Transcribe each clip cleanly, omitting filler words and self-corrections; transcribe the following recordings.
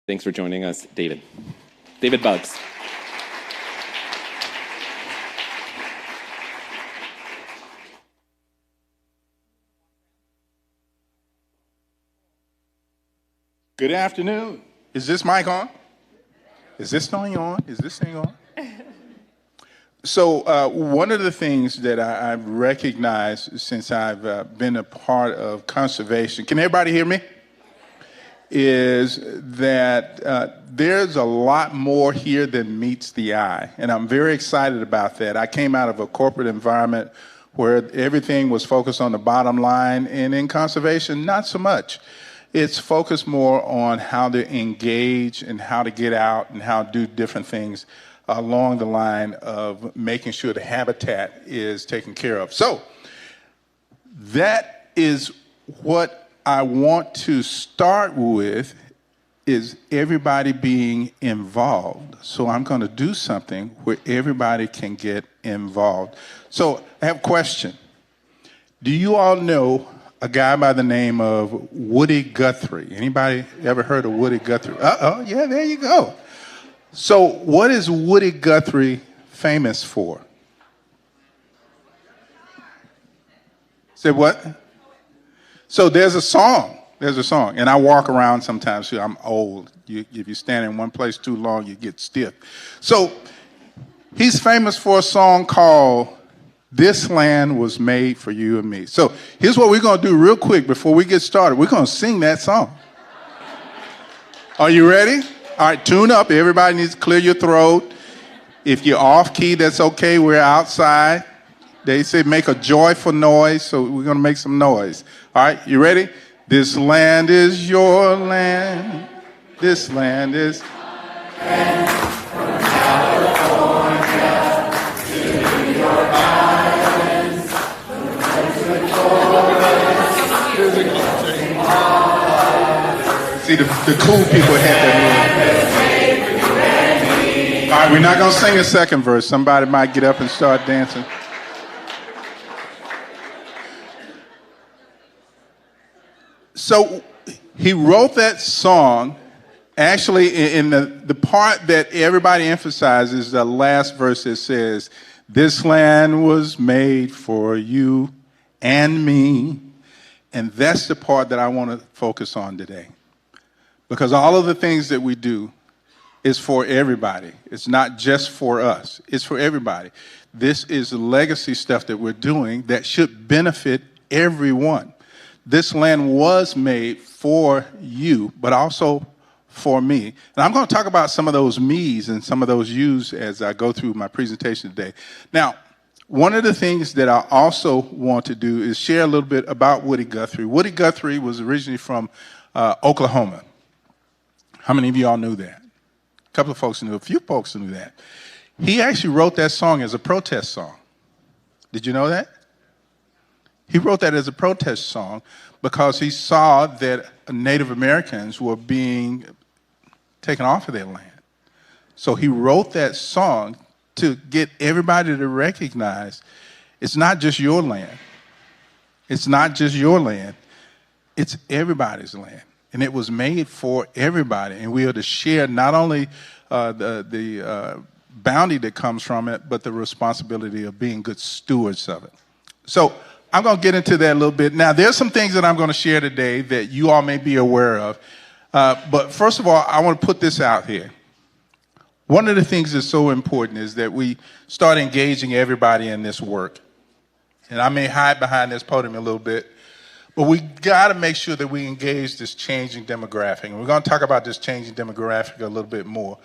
Thanks for joining us, David. David Bugs. Good afternoon. Is this mic on? Is this thing on? Is this thing on? So one of the things that I've recognized since I've been a part of conservation, can everybody hear me? Is that there's a lot more here than meets the eye. And I'm very excited about that. I came out of a corporate environment where everything was focused on the bottom line, and in conservation, not so much. It's focused more on how to engage and how to get out and how to do different things along the line of making sure the habitat is taken care of. So that is what I want to start with, is everybody being involved. So I'm going to do something where everybody can get involved. So I have a question. Do you all know a guy by the name of Woody Guthrie? Anybody ever heard of Woody Guthrie? Yeah, there you go. So what is Woody Guthrie famous for? Say what? So there's a song, and I walk around sometimes, I'm old. If you stand in one place too long, you get stiff. So he's famous for a song called "This Land Was Made for You and Me." So here's what we're going to do real quick before we get started. We're going to sing that song. Are you ready? All right, tune up. Everybody needs to clear your throat. If you're off key, that's okay. We're outside. They say make a joyful noise, so we're going to make some noise. All right, you ready? This land is your land. This land is my land. From California to New York Islands, from Redwood Forest to the Closing Waters. See, the cool people had that move. All right, we're not going to sing a second verse. Somebody might get up and start dancing. So he wrote that song, actually in the part that everybody emphasizes, the last verse that says, "This land was made for you and me." And that's the part that I want to focus on today. Because all of the things that we do is for everybody. It's not just for us. It's for everybody. This is legacy stuff that we're doing that should benefit everyone. This land was made for you, but also for me. And I'm going to talk about some of those me's and some of those you's as I go through my presentation today. Now, one of the things that I also want to do is share a little bit about Woody Guthrie. Woody Guthrie was originally from Oklahoma. How many of y'all knew that? A couple of folks knew. A few folks knew that. He actually wrote that song as a protest song. Did you know that? He wrote that as a protest song because he saw that Native Americans were being taken off of their land. So he wrote that song to get everybody to recognize it's not just your land. It's not just your land. It's everybody's land. And it was made for everybody. And we are to share not only the bounty that comes from it, but the responsibility of being good stewards of it. So I'm going to get into that a little bit. Now, there's some things that I'm going to share today that you all may be aware of. But first of all, I want to put this out here. One of the things that's so important is that we start engaging everybody in this work. And I may hide behind this podium a little bit, but we got to make sure that we engage this changing demographic. And we're going to talk about this changing demographic a little bit more.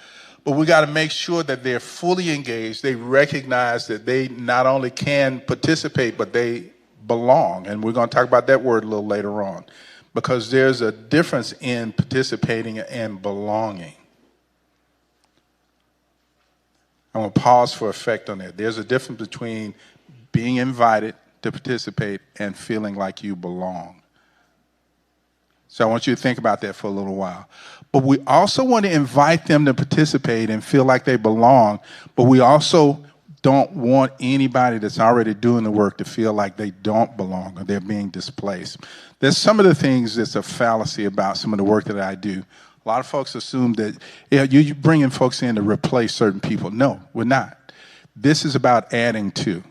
But we got to make sure that they're fully engaged. They recognize that they not only can participate, but they belong. And we're going to talk about that word a little later on, because there's a difference in participating and belonging. I'm going to pause for effect on that. There's a difference between being invited to participate and feeling like you belong. So I want you to think about that for a little while. But we also want to invite them to participate and feel like they belong, but we also don't want anybody that's already doing the work to feel like they don't belong or they're being displaced. There's some of the things that's a fallacy about some of the work that I do. A lot of folks assume that you're bringing folks in to replace certain people. No, we're not. This is about adding to.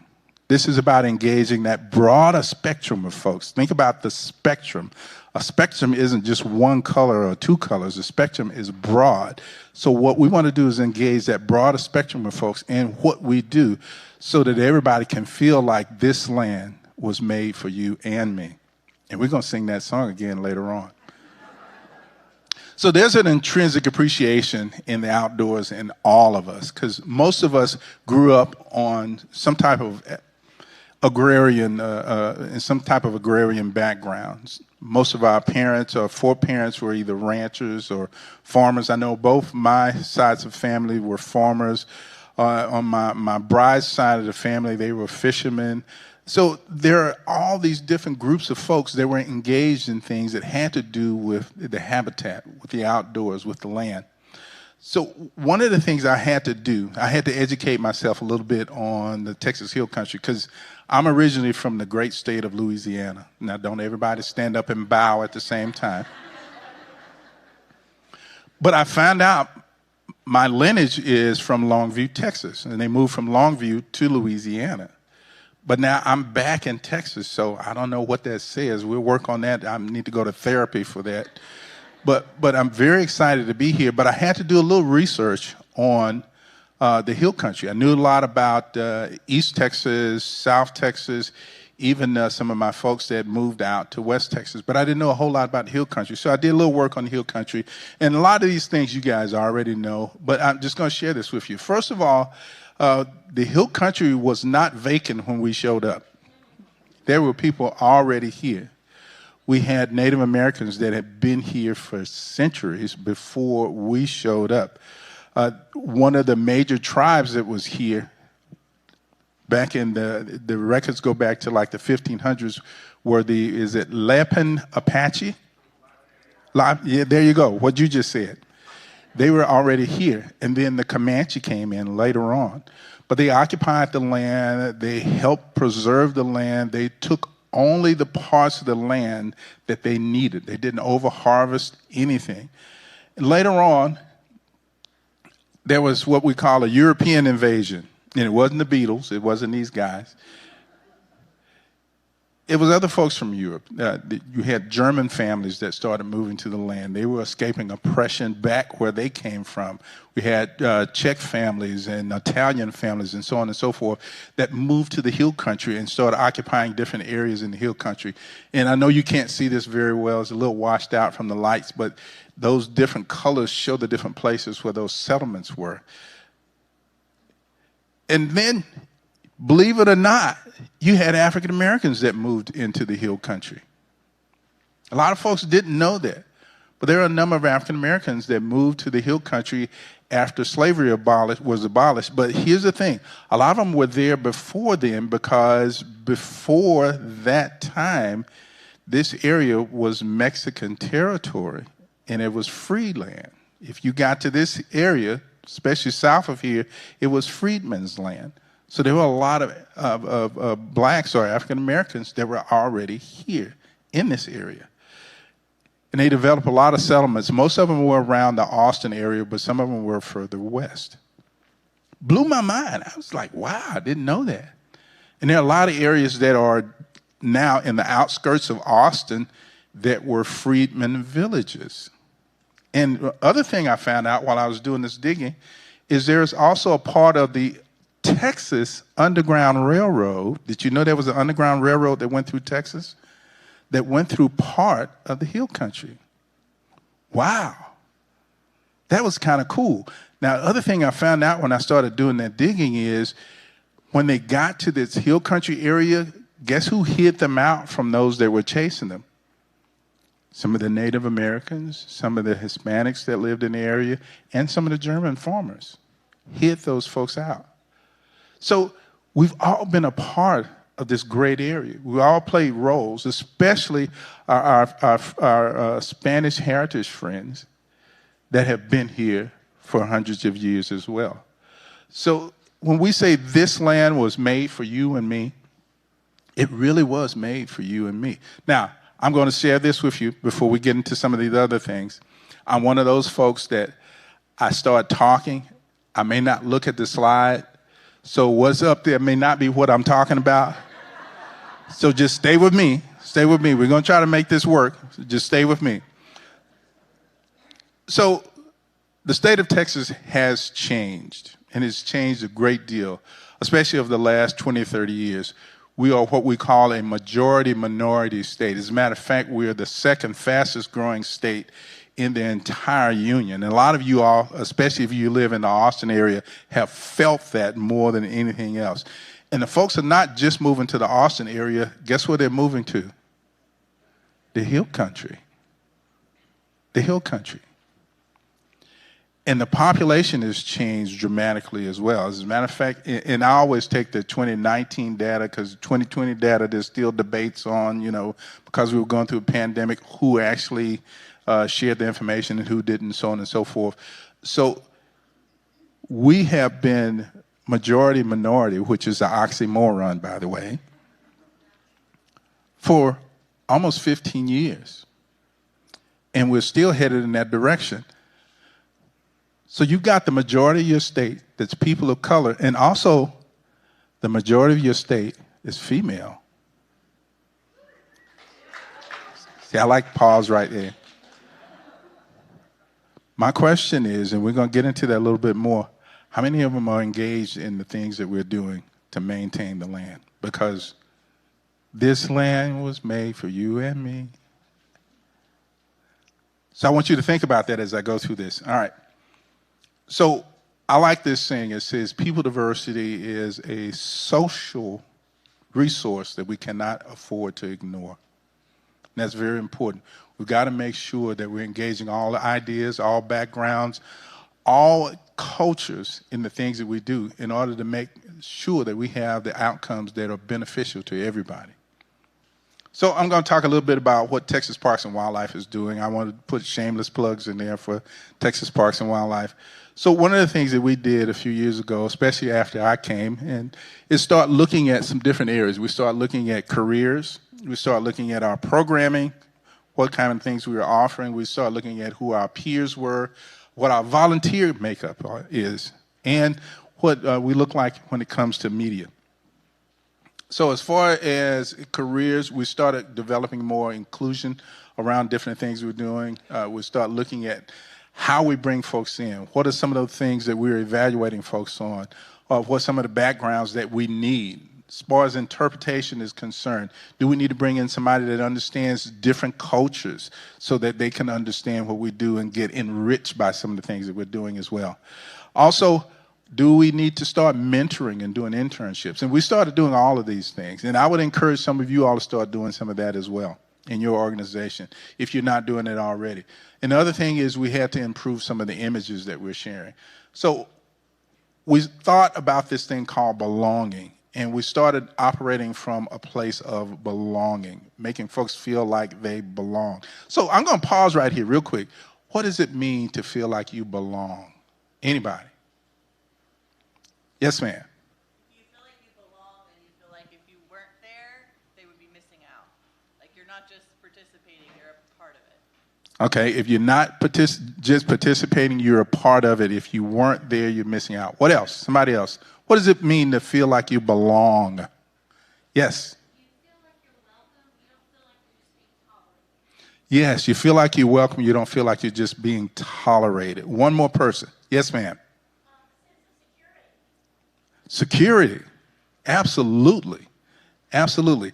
This is about engaging that broader spectrum of folks. Think about the spectrum. A spectrum isn't just one color or two colors. A spectrum is broad. So what we want to do is engage that broader spectrum of folks in what we do so that everybody can feel like this land was made for you and me. And we're going to sing that song again later on. So there's an intrinsic appreciation in the outdoors in all of us, because most of us grew up on some type of agrarian, in some type of agrarian backgrounds. Most of our parents or foreparents were either ranchers or farmers. I know both my sides of family were farmers. On my bride's side of the family, they were fishermen. So there are all these different groups of folks that were engaged in things that had to do with the habitat, with the outdoors, with the land. So one of the things I had to do, I had to educate myself a little bit on the Texas Hill Country, because I'm originally from the great state of Louisiana. Now, don't everybody stand up and bow at the same time. But I found out my lineage is from Longview, Texas, and they moved from Longview to Louisiana. But now I'm back in Texas, so I don't know what that says. We'll work on that. I need to go to therapy for that. But I'm very excited to be here. But I had to do a little research on the Hill Country. I knew a lot about East Texas, South Texas, even some of my folks that moved out to West Texas. But I didn't know a whole lot about the Hill Country. So I did a little work on the Hill Country. And a lot of these things you guys already know, but I'm just going to share this with you. First of all, the Hill Country was not vacant when we showed up. There were people already here. We had Native Americans that had been here for centuries before we showed up. One of the major tribes that was here back in the records go back to like the 1500s were is it Lapin Apache? Yeah, there you go, what you just said. They were already here, and then the Comanche came in later on. But they occupied the land, they helped preserve the land, they took only the parts of the land that they needed. They didn't over-harvest anything. And later on, there was what we call a European invasion. And it wasn't the Beatles, it wasn't these guys. It was other folks from Europe. You had German families that started moving to the land. They were escaping oppression back where they came from. We had Czech families and Italian families and so on and so forth that moved to the Hill Country and started occupying different areas in the Hill Country. And I know you can't see this very well. It's a little washed out from the lights, but those different colors show the different places where those settlements were. And then, believe it or not, you had African Americans that moved into the Hill Country. A lot of folks didn't know that, but there are a number of African Americans that moved to the Hill Country after slavery was abolished. But here's the thing, a lot of them were there before then, because before that time, this area was Mexican territory and it was free land. If you got to this area, especially south of here, it was freedmen's land. So there were a lot of blacks or African Americans that were already here in this area. And they developed a lot of settlements. Most of them were around the Austin area, but some of them were further west. Blew my mind. I was like, wow, I didn't know that. And there are a lot of areas that are now in the outskirts of Austin that were freedmen villages. And the other thing I found out while I was doing this digging is there's also a part of the Texas Underground Railroad. Did you know there was an Underground Railroad that went through Texas? That went through part of the Hill Country. Wow. That was kind of cool. Now, the other thing I found out when I started doing that digging is when they got to this Hill Country area, guess who hid them out from those that were chasing them? Some of the Native Americans, some of the Hispanics that lived in the area, and some of the German farmers hid those folks out. So we've all been a part of this great area. We all played roles, especially our Spanish heritage friends that have been here for hundreds of years as well. So when we say this land was made for you and me, it really was made for you and me. Now, I'm going to share this with you before we get into some of these other things. I'm one of those folks that I start talking, I may not look at the slide, so what's up there may not be what I'm talking about. So just stay with me. Stay with me. We're going to try to make this work. So just stay with me. So the state of Texas has changed, and it's changed a great deal, especially over the last 20, 30 years. We are what we call a majority-minority state. As a matter of fact, we are the second fastest growing state in the entire union. And a lot of you all, especially if you live in the Austin area, have felt that more than anything else. And the folks are not just moving to the Austin area. Guess where they're moving to? The Hill Country. The Hill Country. And the population has changed dramatically as well. As a matter of fact, and I always take the 2019 data because 2020 data there's still debates on, because we were going through a pandemic, who actually shared the information and who didn't, so on and so forth. So we have been majority-minority, which is an oxymoron, by the way, for almost 15 years. And we're still headed in that direction. So you've got the majority of your state that's people of color, and also the majority of your state is female. See, I like pause right there. My question is, and we're going to get into that a little bit more, how many of them are engaged in the things that we're doing to maintain the land? Because this land was made for you and me. So I want you to think about that as I go through this. All right. So I like this saying. It says people diversity is a social resource that we cannot afford to ignore. And that's very important. We've got to make sure that we're engaging all the ideas, all backgrounds, all cultures in the things that we do in order to make sure that we have the outcomes that are beneficial to everybody. So I'm going to talk a little bit about what Texas Parks and Wildlife is doing. I want to put shameless plugs in there for Texas Parks and Wildlife. So one of the things that we did a few years ago, especially after I came, and is start looking at some different areas. We start looking at careers. We start looking at our programming, what kind of things we were offering. We start looking at who our peers were, what our volunteer makeup is, and what we look like when it comes to media. So as far as careers, we started developing more inclusion around different things we're doing. We start looking at how we bring folks in. What are some of those things that we're evaluating folks on? What are some of the backgrounds that we need? As far as interpretation is concerned, do we need to bring in somebody that understands different cultures so that they can understand what we do and get enriched by some of the things that we're doing as well? Also, do we need to start mentoring and doing internships? And we started doing all of these things. And I would encourage some of you all to start doing some of that as well in your organization, if you're not doing it already. And the other thing is we had to improve some of the images that we're sharing. So we thought about this thing called belonging, and we started operating from a place of belonging, making folks feel like they belong. So I'm going to pause right here real quick. What does it mean to feel like you belong? Anybody? Yes, ma'am. You feel like you belong, and you feel like if you weren't there, they would be missing out. Like you're not just participating, you're a part of it. Okay, if you're not just participating, you're a part of it. If you weren't there, you're missing out. What else? Somebody else. What does it mean to feel like you belong? Yes. You feel like you're welcome, you don't feel like you're just being tolerated. Yes, you feel like you're welcome. You don't feel like you're just being tolerated. One more person. Yes, ma'am. Security. Absolutely. Absolutely.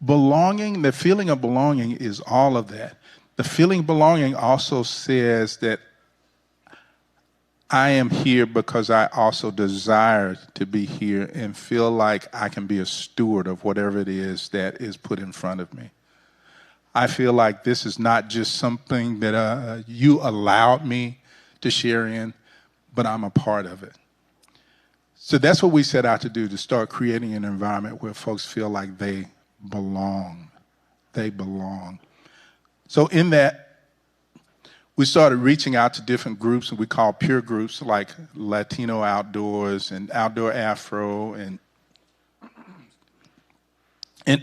Belonging, the feeling of belonging is all of that. The feeling of belonging also says that I am here because I also desire to be here and feel like I can be a steward of whatever it is that is put in front of me. I feel like this is not just something that you allowed me to share in, but I'm a part of it. So that's what we set out to do, to start creating an environment where folks feel like they belong. They belong. So in that, we started reaching out to different groups, and we call peer groups like Latino Outdoors and Outdoor Afro and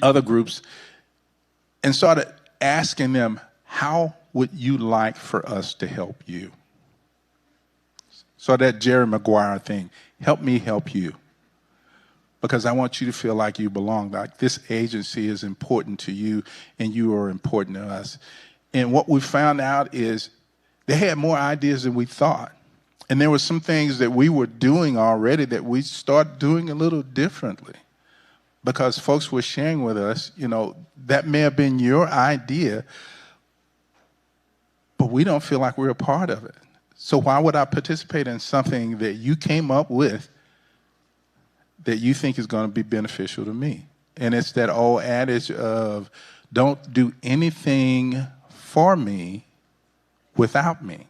other groups, and started asking them, how would you like for us to help you? So that Jerry Maguire thing, help me help you. Because I want you to feel like you belong, like this agency is important to you and you are important to us. And what we found out is they had more ideas than we thought. And there were some things that we were doing already that we started doing a little differently. Because folks were sharing with us, you know, that may have been your idea, but we don't feel like we're a part of it. So why would I participate in something that you came up with that you think is going to be beneficial to me? And it's that old adage of don't do anything for me without me.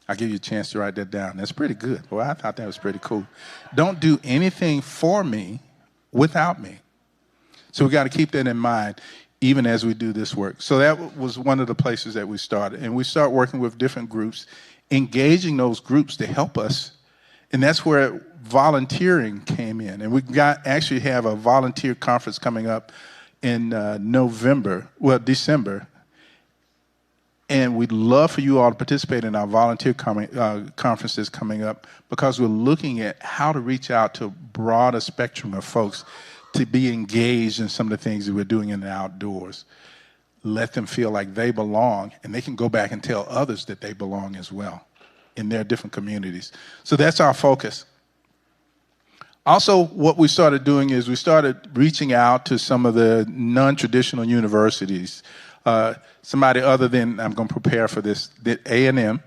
I'll give you a chance to write that down. That's pretty good. Well, I thought that was pretty cool. Don't do anything for me without me. So we got to keep that in mind even as we do this work. So that was one of the places that we started. And we start working with different groups, engaging those groups to help us. And that's where volunteering came in. And we actually have a volunteer conference coming up in December. And we'd love for you all to participate in our volunteer conferences coming up, because we're looking at how to reach out to a broader spectrum of folks to be engaged in some of the things that we're doing in the outdoors. Let them feel like they belong, and they can go back and tell others that they belong as well in their different communities. So that's our focus. Also, what we started doing is we started reaching out to some of the non-traditional universities. Somebody other than, I'm going to prepare for this, A&M.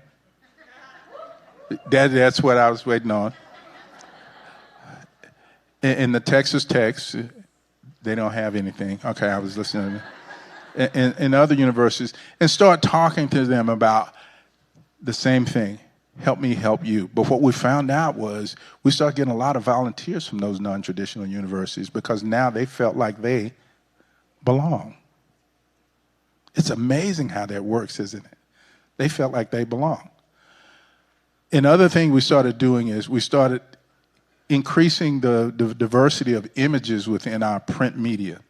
That's what I was waiting on. In the Texas Techs, they don't have anything. Okay, I was listening. In other universities, and start talking to them about the same thing. Help me help you. But what we found out was we started getting a lot of volunteers from those non-traditional universities, because now they felt like they belong. It's amazing how that works, isn't it? They felt like they belong. Another thing we started doing is we started increasing the diversity of images within our print media.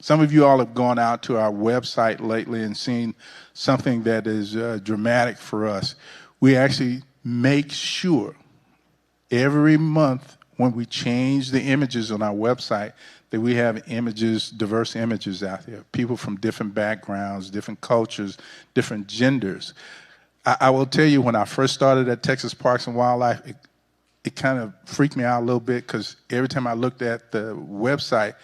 Some of you all have gone out to our website lately and seen something that is dramatic for us. We actually make sure every month when we change the images on our website that we have images, diverse images out there, people from different backgrounds, different cultures, different genders. I will tell you, when I first started at Texas Parks and Wildlife, it kind of freaked me out a little bit, because every time I looked at the website,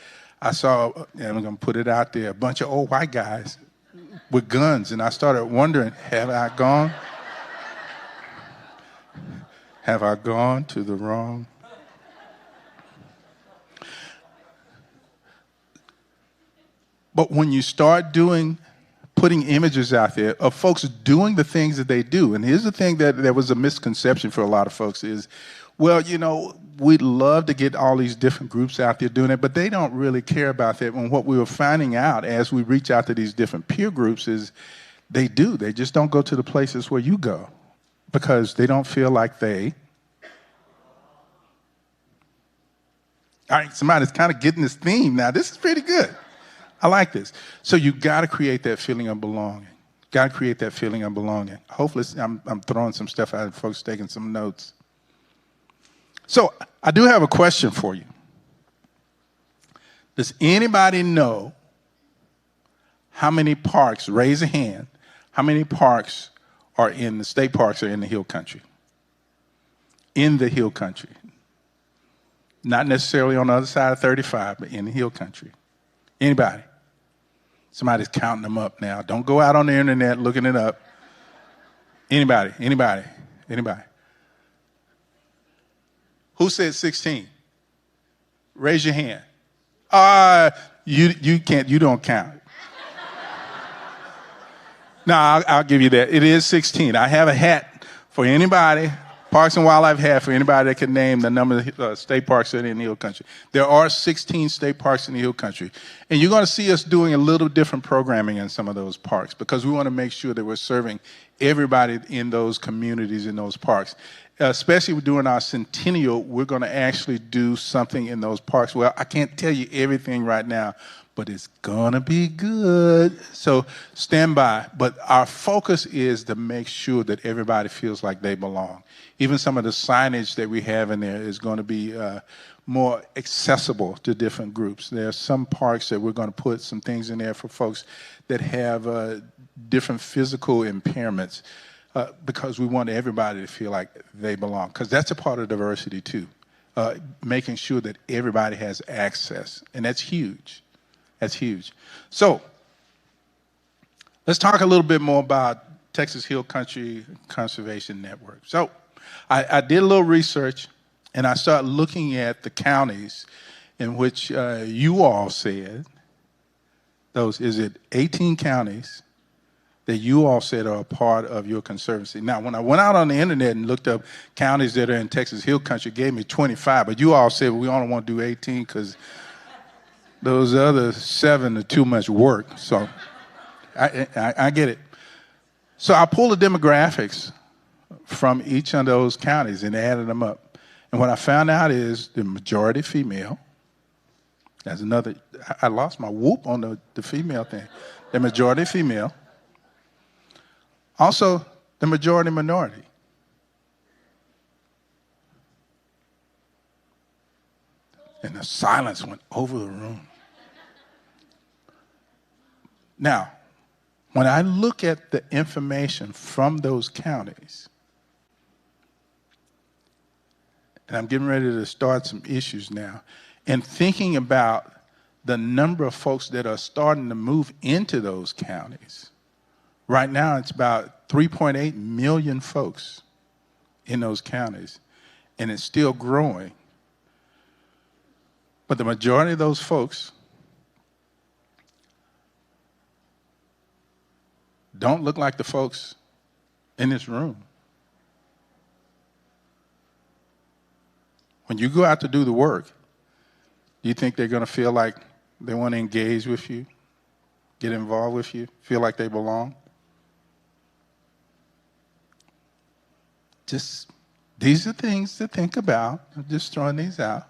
I saw, and I'm going to put it out there, a bunch of old white guys with guns. And I started wondering, have I gone to the wrong? But when you start putting images out there of folks doing the things that they do, and here's the thing that there was a misconception for a lot of folks is, well, you know, we'd love to get all these different groups out there doing it, but they don't really care about that. And what we were finding out as we reach out to these different peer groups is they do. They just don't go to the places where you go, because they don't feel like they. All right, somebody's kind of getting this theme now. This is pretty good. I like this. So you got to create that feeling of belonging. Got to create that feeling of belonging. Hopefully, I'm throwing some stuff out and folks taking some notes. So I do have a question for you. Does anybody know how many parks, raise a hand, how many parks are in the state parks or in the hill country? In the hill country. Not necessarily on the other side of 35, but in the hill country. Anybody? Somebody's counting them up now. Don't go out on the internet looking it up. Anybody? Who said 16? Raise your hand. You can't, you don't count. No, I'll give you that. It is 16. I have a hat for anybody, Parks and Wildlife hat for anybody that can name the number of state parks that are in the hill country. There are 16 state parks in the hill country. And you're going to see us doing a little different programming in some of those parks, because we want to make sure that we're serving everybody in those communities, in those parks. Especially during our centennial, we're going to actually do something in those parks. Well, I can't tell you everything right now, but it's going to be good. So stand by. But our focus is to make sure that everybody feels like they belong. Even some of the signage that we have in there is going to be more accessible to different groups. There are some parks that we're going to put some things in there for folks that have different physical impairments. Because we want everybody to feel like they belong, because that's a part of diversity too, making sure that everybody has access, and that's huge. That's huge. So let's talk a little bit more about Texas Hill Country Conservation Network. So I did a little research, and I started looking at the counties in which you all said, is it 18 counties that you all said are a part of your conservancy? Now, when I went out on the internet and looked up counties that are in Texas Hill Country, it gave me 25, but you all said we only want to do 18 because those other 7 are too much work. So I get it. So I pulled the demographics from each of those counties and added them up. And what I found out is the majority female. That's another, I lost my whoop on the female thing. The majority female. Also, the majority minority. And the silence went over the room. Now, when I look at the information from those counties, and I'm getting ready to start some issues now, and thinking about the number of folks that are starting to move into those counties, right now, it's about 3.8 million folks in those counties, and it's still growing. But the majority of those folks don't look like the folks in this room. When you go out to do the work, do you think they're going to feel like they want to engage with you, get involved with you, feel like they belong? These are things to think about. I'm just throwing these out.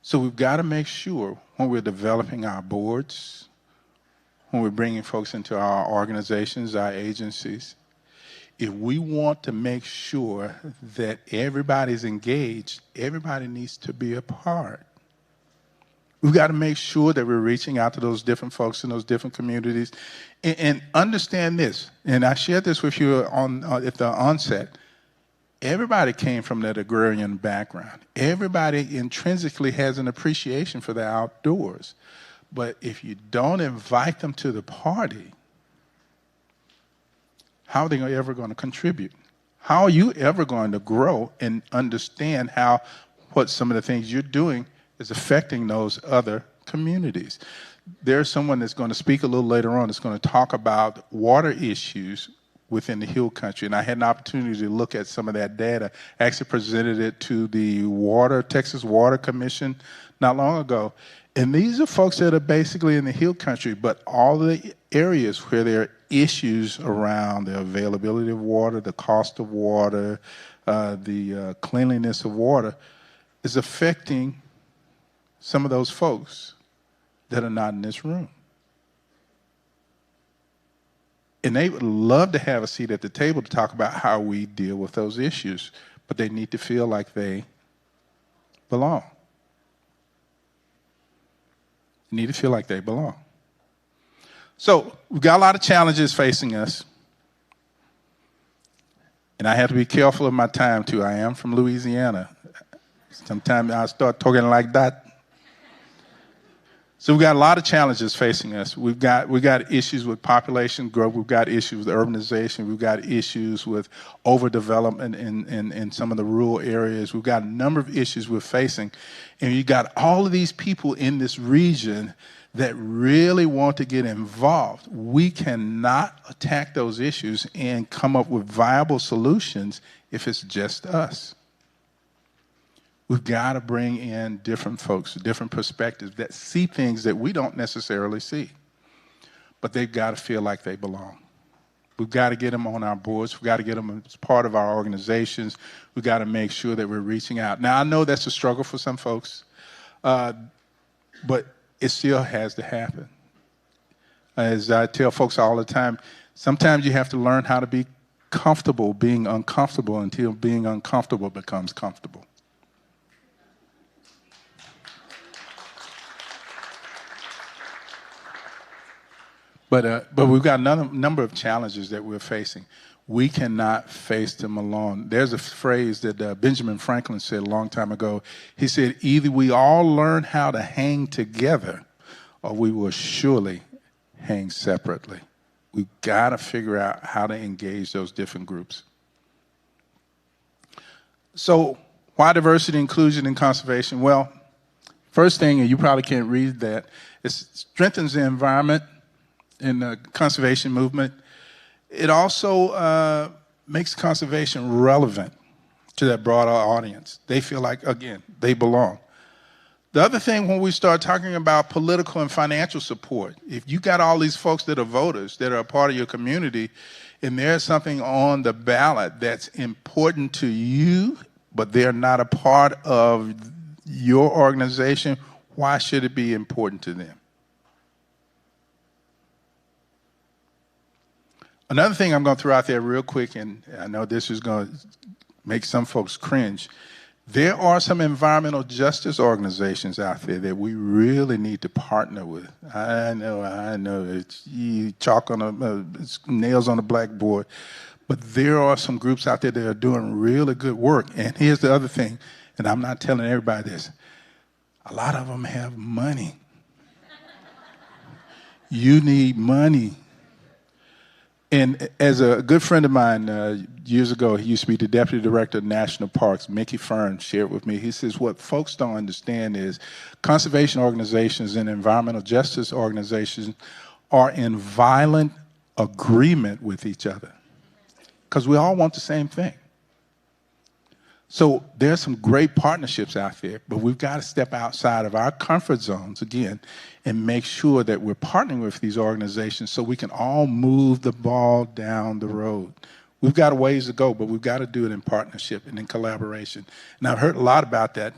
So we've got to make sure when we're developing our boards, when we're bringing folks into our organizations, our agencies, if we want to make sure that everybody's engaged, everybody needs to be a part. We've got to make sure that we're reaching out to those different folks in those different communities and understand this. And I shared this with you at the onset. Everybody came from that agrarian background. Everybody intrinsically has an appreciation for the outdoors. But if you don't invite them to the party, how are they ever going to contribute? How are you ever going to grow and understand what some of the things you're doing is affecting those other communities? There's someone that's going to speak a little later on that's going to talk about water issues within the Hill Country, and I had an opportunity to look at some of that data. I actually presented it to the Texas Water Commission not long ago. And these are folks that are basically in the Hill Country, but all the areas where there are issues around the availability of water, the cost of water, the cleanliness of water is affecting some of those folks that are not in this room. And they would love to have a seat at the table to talk about how we deal with those issues, but they need to feel like they belong. They need to feel like they belong. So we've got a lot of challenges facing us. And I have to be careful of my time, too. I am from Louisiana. Sometimes I start talking like that. So we've got a lot of challenges facing us. We've got issues with population growth. We've got issues with urbanization. We've got issues with overdevelopment in some of the rural areas. We've got a number of issues we're facing. And you've got all of these people in this region that really want to get involved. We cannot attack those issues and come up with viable solutions if it's just us. We've got to bring in different folks, different perspectives that see things that we don't necessarily see. But they've got to feel like they belong. We've got to get them on our boards. We've got to get them as part of our organizations. We've got to make sure that we're reaching out. Now, I know that's a struggle for some folks, but it still has to happen. As I tell folks all the time, sometimes you have to learn how to be comfortable being uncomfortable until being uncomfortable becomes comfortable. But we've got a number of challenges that we're facing. We cannot face them alone. There's a phrase that Benjamin Franklin said a long time ago. He said, either we all learn how to hang together or we will surely hang separately. We've got to figure out how to engage those different groups. So why diversity, inclusion, and conservation? Well, first thing, and you probably can't read that, it strengthens the environment in the conservation movement. It also makes conservation relevant to that broader audience. They feel like, again, they belong. The other thing, when we start talking about political and financial support, if you got all these folks that are voters, that are a part of your community, and there's something on the ballot that's important to you, but they're not a part of your organization, why should it be important to them? Another thing I'm going to throw out there real quick, and I know this is going to make some folks cringe. There are some environmental justice organizations out there that we really need to partner with. I know, it's chalk on it's nails on the blackboard, but there are some groups out there that are doing really good work. And here's the other thing, and I'm not telling everybody this, a lot of them have money. You need money. And as a good friend of mine years ago, he used to be the deputy director of national parks, Mickey Fern, shared with me. He says, what folks don't understand is conservation organizations and environmental justice organizations are in violent agreement with each other because we all want the same thing. So there's some great partnerships out there, but we've got to step outside of our comfort zones again and make sure that we're partnering with these organizations so we can all move the ball down the road. We've got a ways to go, but we've got to do it in partnership and in collaboration. And I've heard a lot about that.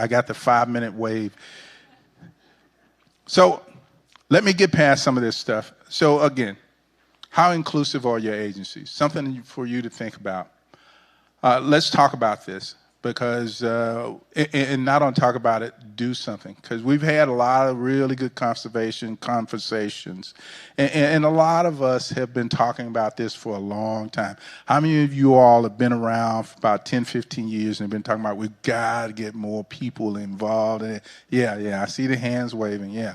I got the 5-minute wave. So let me get past some of this stuff. So again, how inclusive are your agencies? Something for you to think about. Let's talk about this because, and not only talk about it, do something. Because we've had a lot of really good conservation conversations. And a lot of us have been talking about this for a long time. How many of you all have been around for about 10, 15 years and have been talking about we've got to get more people involved in it? Yeah, I see the hands waving, yeah.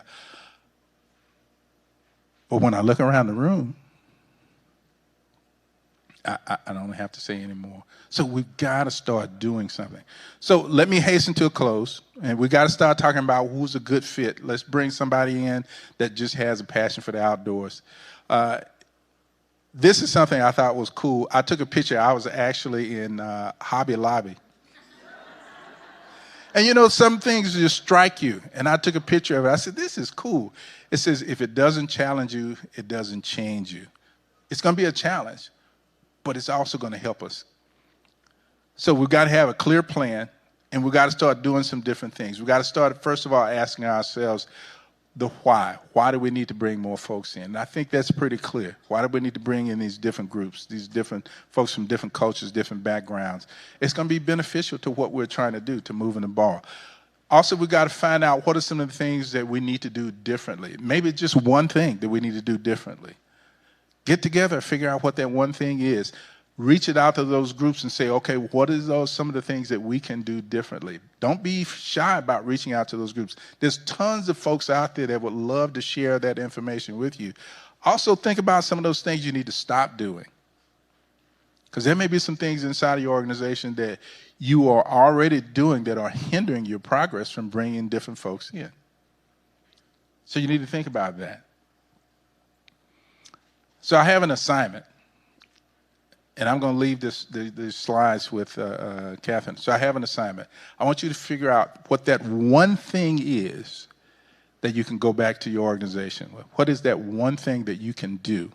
But when I look around the room, I don't have to say anymore. So we've got to start doing something. So let me hasten to a close, and we got to start talking about who's a good fit. Let's bring somebody in that just has a passion for the outdoors. This is something I thought was cool. I took a picture. I was actually in Hobby Lobby. And you know, some things just strike you. And I took a picture of it. I said, this is cool. It says, if it doesn't challenge you, it doesn't change you. It's going to be a challenge, but it's also going to help us. So we've got to have a clear plan, and we've got to start doing some different things. We've got to start, first of all, asking ourselves the why. Why do we need to bring more folks in? And I think that's pretty clear. Why do we need to bring in these different groups, these different folks from different cultures, different backgrounds? It's going to be beneficial to what we're trying to do, to moving the ball. Also, we've got to find out what are some of the things that we need to do differently. Maybe just one thing that we need to do differently. Get together, figure out what that one thing is. Reach it out to those groups and say, okay, what is some of the things that we can do differently? Don't be shy about reaching out to those groups. There's tons of folks out there that would love to share that information with you. Also, think about some of those things you need to stop doing. Because there may be some things inside of your organization that you are already doing that are hindering your progress from bringing different folks in. So you need to think about that. So I have an assignment. And I'm going to leave these slides with Catherine. So I have an assignment. I want you to figure out what that one thing is that you can go back to your organization with. What is that one thing that you can do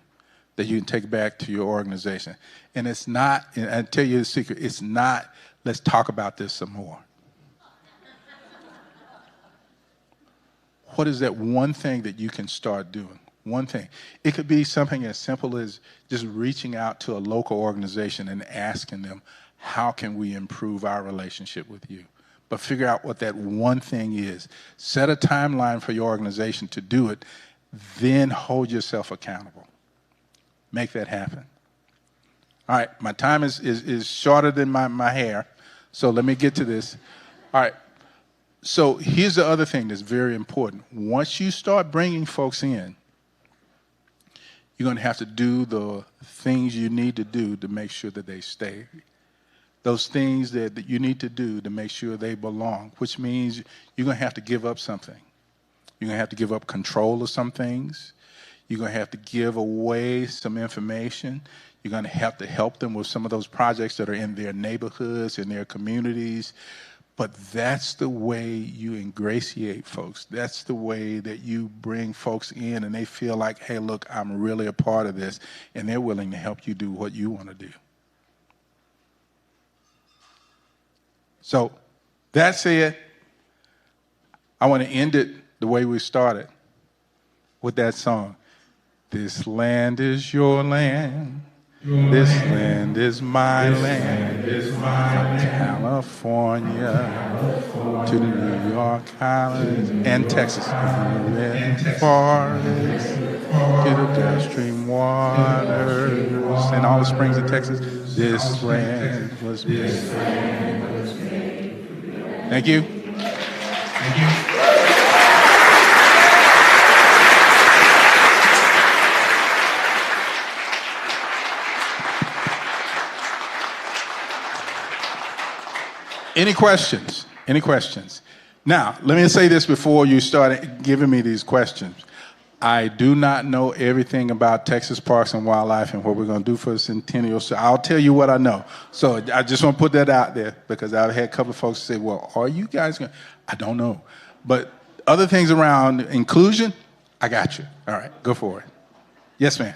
that you can take back to your organization. And it's not, and I tell you the secret, it's not, let's talk about this some more. What is that one thing that you can start doing? One thing. It could be something as simple as just reaching out to a local organization and asking them, how can we improve our relationship with you? But figure out what that one thing is. Set a timeline for your organization to do it, then hold yourself accountable. Make that happen. All right, my time is shorter than my hair, so let me get to this. All right, so here's the other thing that's very important. Once you start bringing folks in, you're going to have to do the things you need to do to make sure that they stay. Those things that you need to do to make sure they belong, which means you're going to have to give up something. You're going to have to give up control of some things. You're going to have to give away some information. You're going to have to help them with some of those projects that are in their neighborhoods, in their communities. But that's the way you ingratiate folks. That's the way that you bring folks in and they feel like, hey, look, I'm really a part of this, and they're willing to help you do what you want to do. So that said, I want to end it the way we started, with that song. This land is your land. This land is my land. From California to the New York Islands and Texas. From the red forest to the Gulf Stream waters and all the springs of Texas. This land was made. Thank you. Thank you. Any questions? Any questions? Now, let me say this before you start giving me these questions. I do not know everything about Texas Parks and Wildlife and what we're going to do for the centennial, so I'll tell you what I know. So I just want to put that out there because I've had a couple of folks say, well, are you guys going to? I don't know. But other things around inclusion, I got you. All right, go for it. Yes, ma'am.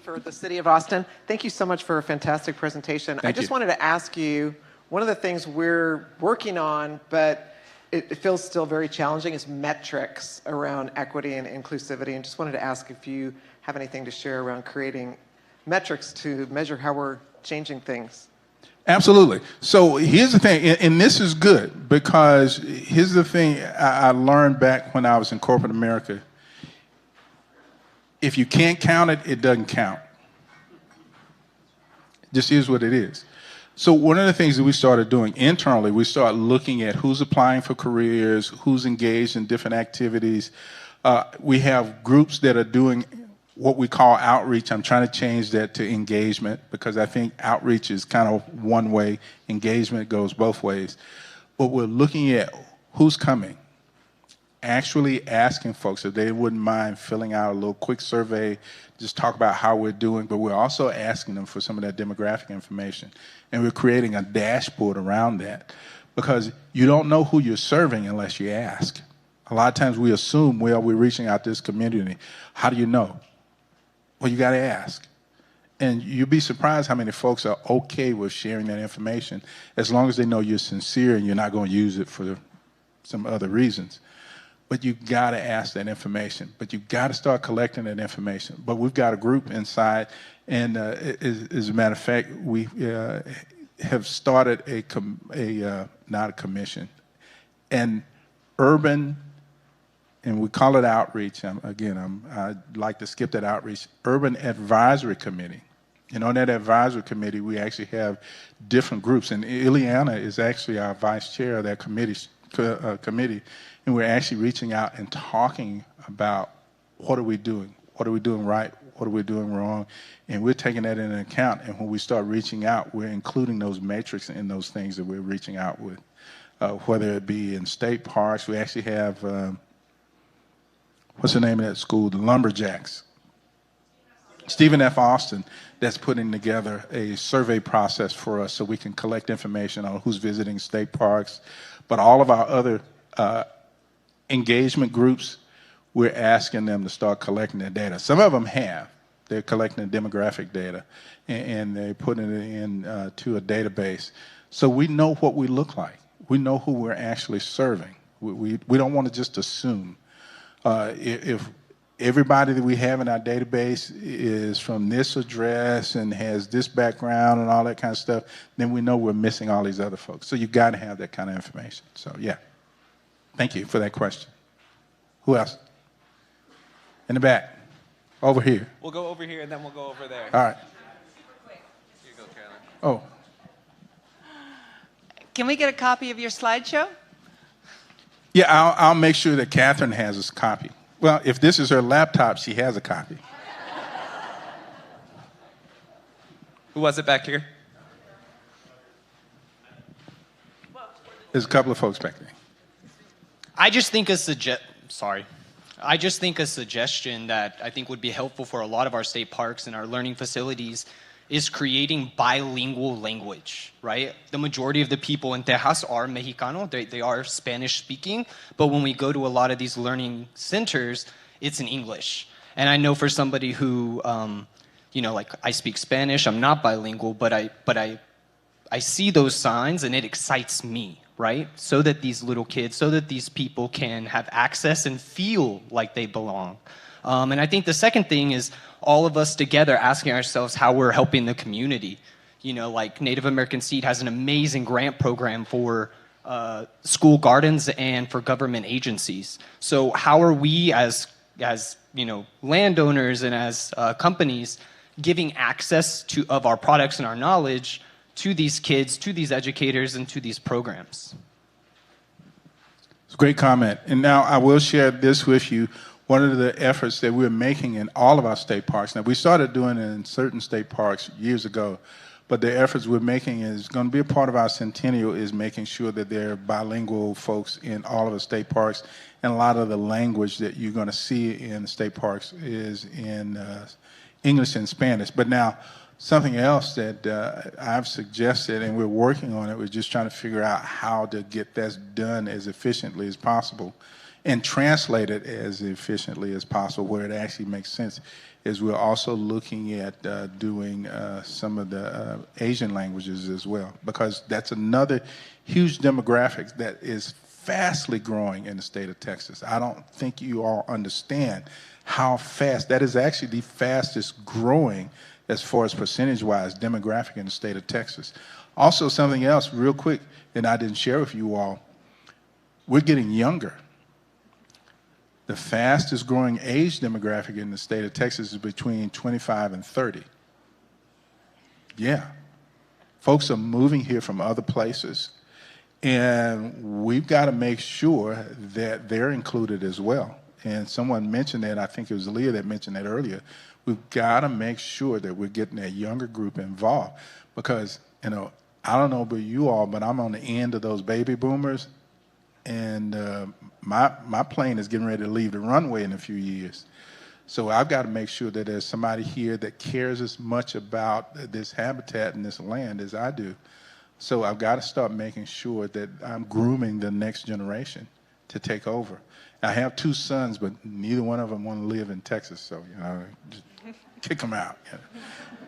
For the City of Austin. Thank you so much for a fantastic presentation. I just wanted to ask you, one of the things we're working on, but it feels still very challenging, is metrics around equity and inclusivity, and just wanted to ask if you have anything to share around creating metrics to measure how we're changing things. Absolutely. So here's the thing, and this is good, because here's the thing I learned back when I was in corporate America. If you can't count it, it doesn't count. Just is what it is. So one of the things that we started doing internally, we started looking at who's applying for careers, who's engaged in different activities. We have groups that are doing what we call outreach. I'm trying to change that to engagement because I think outreach is kind of one way. Engagement goes both ways. But we're looking at who's coming. Actually asking folks if they wouldn't mind filling out a little quick survey, just talk about how we're doing, but we're also asking them for some of that demographic information. And we're creating a dashboard around that because you don't know who you're serving unless you ask. A lot of times we assume, well, we're reaching out to this community. How do you know? Well, you got to ask. And you'll be surprised how many folks are okay with sharing that information as long as they know you're sincere and you're not going to use it for some other reasons. But you got to ask that information. But you got to start collecting that information. But we've got a group inside, and as a matter of fact, we have started not a commission, an urban, and we call it outreach. I'd like to skip that outreach. Urban Advisory Committee. And on that advisory committee, we actually have different groups. And Ileana is actually our vice chair of that committee. And we're actually reaching out and talking about what are we doing? What are we doing right? What are we doing wrong? And we're taking that into account. And when we start reaching out, we're including those metrics in those things that we're reaching out with, whether it be in state parks. We actually have, what's the name of that school? The Lumberjacks. Stephen F. Austin, that's putting together a survey process for us so we can collect information on who's visiting state parks. But all of our other engagement groups, we're asking them to start collecting their data. Some of them have. They're collecting the demographic data, and they're putting it in to a database. So we know what we look like. We know who we're actually serving. We don't want to just assume. If everybody that we have in our database is from this address and has this background and all that kind of stuff, then we know we're missing all these other folks. So you've got to have that kind of information. So yeah, thank you for that question. Who else? In the back. Over here. We'll go over here and then we'll go over there. All right. Here you go, Carolyn. Oh, Can we get a copy of your slideshow? yeah, I'll make sure that Catherine has a copy. Well, if this is her laptop, she has a copy. Who was it back here? There's a couple of folks back there. I just think a suggestion that I think would be helpful for a lot of our state parks and our learning facilities is creating bilingual language, right? The majority of the people in Tejas are Mexicano, they are Spanish speaking, but when we go to a lot of these learning centers, it's in English. And I know for somebody who, like I speak Spanish, I'm not bilingual, but I see those signs and it excites me, right? So that these little kids, so that these people can have access and feel like they belong. And I think the second thing is all of us together asking ourselves how we're helping the community. Like Native American Seed has an amazing grant program for school gardens and for government agencies. So how are we as landowners and as companies giving access of our products and our knowledge to these kids, to these educators, and to these programs? It's a great comment. And now I will share this with you. One of the efforts that we're making in all of our state parks, now we started doing it in certain state parks years ago, but the efforts we're making is going to be a part of our centennial is making sure that there are bilingual folks in all of the state parks, and a lot of the language that you're going to see in the state parks is in English and Spanish. But now, something else that I've suggested, and we're working on it, we're just trying to figure out how to get that done as efficiently as possible and translate it as efficiently as possible where it actually makes sense, is we're also looking at doing some of the Asian languages as well, because that's another huge demographic that is fastly growing in the state of Texas. I don't think you all understand how fast, that is actually the fastest growing as far as percentage-wise demographic in the state of Texas. Also, something else real quick that I didn't share with you all, we're getting younger. The fastest growing age demographic in the state of Texas is between 25 and 30. Yeah. Folks are moving here from other places, and we've got to make sure that they're included as well. And someone mentioned that, I think it was Leah that mentioned that earlier. We've got to make sure that we're getting that younger group involved, because, I don't know about you all, but I'm on the end of those baby boomers, and my plane is getting ready to leave the runway in a few years. So I've got to make sure that there's somebody here that cares as much about this habitat and this land as I do. So I've got to start making sure that I'm grooming the next generation to take over. I have 2 sons, but neither one of them want to live in Texas, so just kick them out.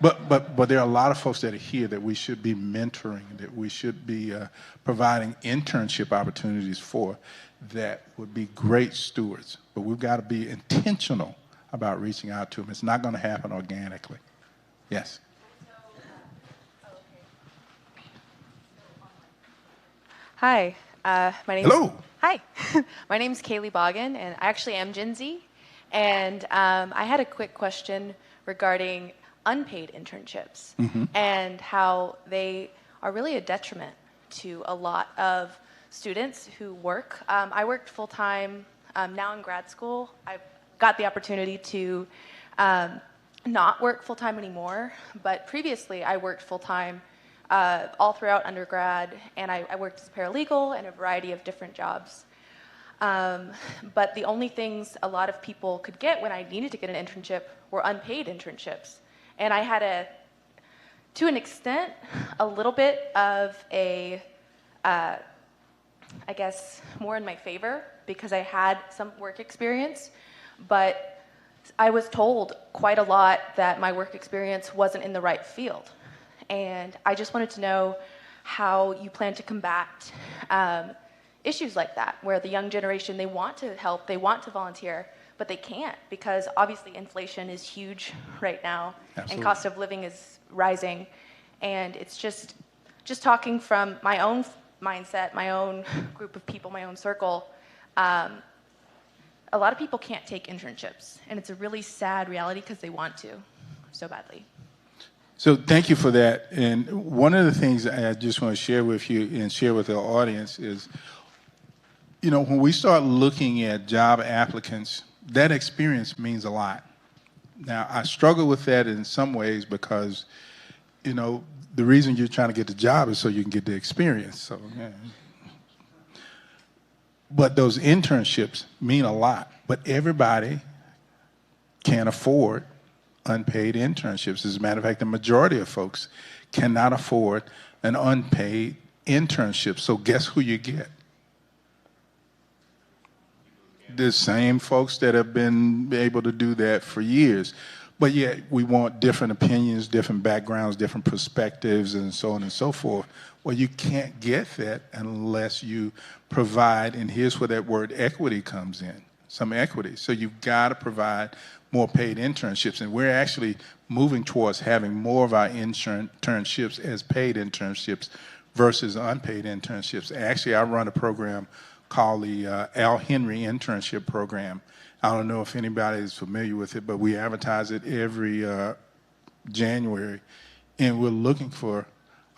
But there are a lot of folks that are here that we should be mentoring, that we should be providing internship opportunities for, that would be great stewards. But we've got to be intentional about reaching out to them. It's not going to happen organically. Yes. Hi, my name's Hello. Hi, my name's Kaylee Boggin, and I actually am Gen Z. And I had a quick question regarding unpaid internships and how they are really a detriment to a lot of students who work. I worked full time. Now in grad school, I've got the opportunity to not work full time anymore. But previously, I worked full time all throughout undergrad, and I worked as a paralegal and a variety of different jobs. But the only things a lot of people could get when I needed to get an internship were unpaid internships. And I had to an extent, a little bit of a, I guess, more in my favor because I had some work experience. but I was told quite a lot that my work experience wasn't in the right field. And I just wanted to know how you plan to combat issues like that, where the young generation, they want to help, they want to volunteer, but they can't because obviously inflation is huge right now. Absolutely. And cost of living is rising. And it's just talking from my own mindset, my own group of people, my own circle, a lot of people can't take internships, and it's a really sad reality because they want to so badly. So thank you for that. And one of the things I just want to share with you and share with our audience is, when we start looking at job applicants, that experience means a lot. Now, I struggle with that in some ways because, the reason you're trying to get the job is so you can get the experience. So, yeah. But those internships mean a lot. But everybody can't afford unpaid internships. As a matter of fact, the majority of folks cannot afford an unpaid internship. So guess who you get? The same folks that have been able to do that for years. But yet we want different opinions, different backgrounds, different perspectives, and so on and so forth. Well, you can't get that unless you provide, and here's where that word equity comes in, some equity. So you've got to provide more paid internships, and we're actually moving towards having more of our internships as paid internships versus unpaid internships. Actually, I run a program called the Al Henry Internship Program. I don't know if anybody is familiar with it, but we advertise it every January, and we're looking for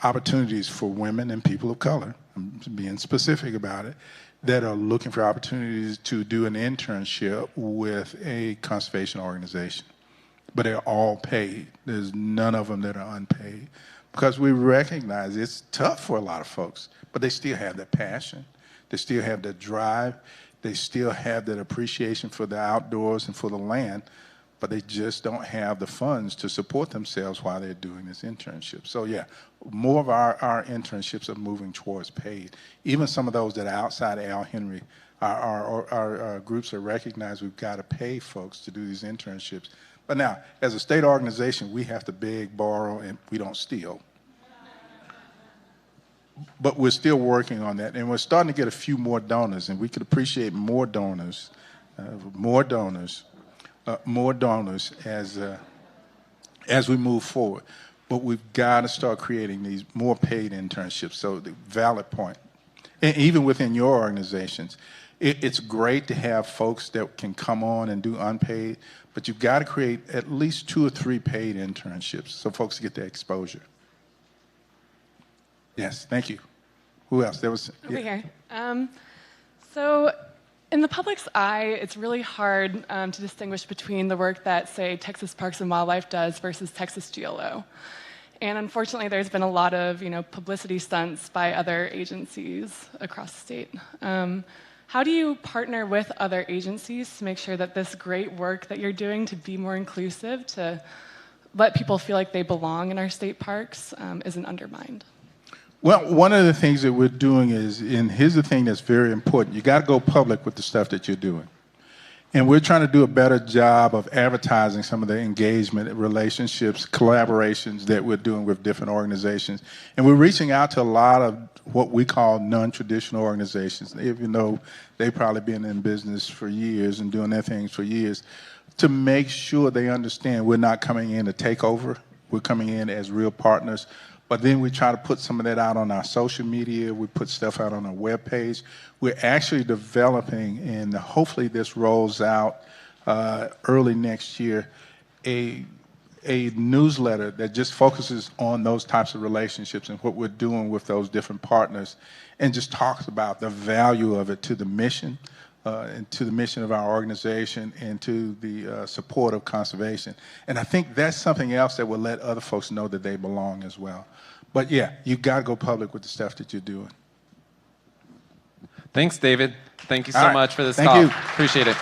opportunities for women and people of color, I'm being specific about it, that are looking for opportunities to do an internship with a conservation organization. But they're all paid. There's none of them that are unpaid because we recognize it's tough for a lot of folks, but they still have that passion. They still have that drive. They still have that appreciation for the outdoors and for the land, but they just don't have the funds to support themselves while they're doing this internship. So yeah, more of our internships are moving towards paid. Even some of those that are outside of Al Henry, our groups are recognized we've got to pay folks to do these internships. But now, as a state organization, we have to beg, borrow, and we don't steal. But we're still working on that, and we're starting to get a few more donors, and we could appreciate more donors as we move forward. But we've got to start creating these more paid internships. So the valid point, and even within your organizations, it's great to have folks that can come on and do unpaid, but you've got to create at least 2 or 3 paid internships so folks get that exposure. Yes, thank you. Who else? There was over here. So in the public's eye, it's really hard to distinguish between the work that, say, Texas Parks and Wildlife does versus Texas GLO. And unfortunately, there's been a lot of publicity stunts by other agencies across the state. How do you partner with other agencies to make sure that this great work that you're doing to be more inclusive, to let people feel like they belong in our state parks, isn't undermined? Well, one of the things that we're doing is, and here's the thing that's very important, you got to go public with the stuff that you're doing. And we're trying to do a better job of advertising some of the engagement, relationships, collaborations that we're doing with different organizations. And we're reaching out to a lot of what we call non-traditional organizations, even though they've probably been in business for years and doing their things for years, to make sure they understand we're not coming in to take over. We're coming in as real partners. But then we try to put some of that out on our social media. We put stuff out on our webpage. We're actually developing, and hopefully this rolls out early next year, a newsletter that just focuses on those types of relationships and what we're doing with those different partners, and just talks about the value of it to the mission, and to the mission of our organization, and to the support of conservation. And I think that's something else that will let other folks know that they belong as well. But yeah, you got to go public with the stuff that you're doing. Thanks, David. Thank you so All right. much for this Thank talk. you. Appreciate it.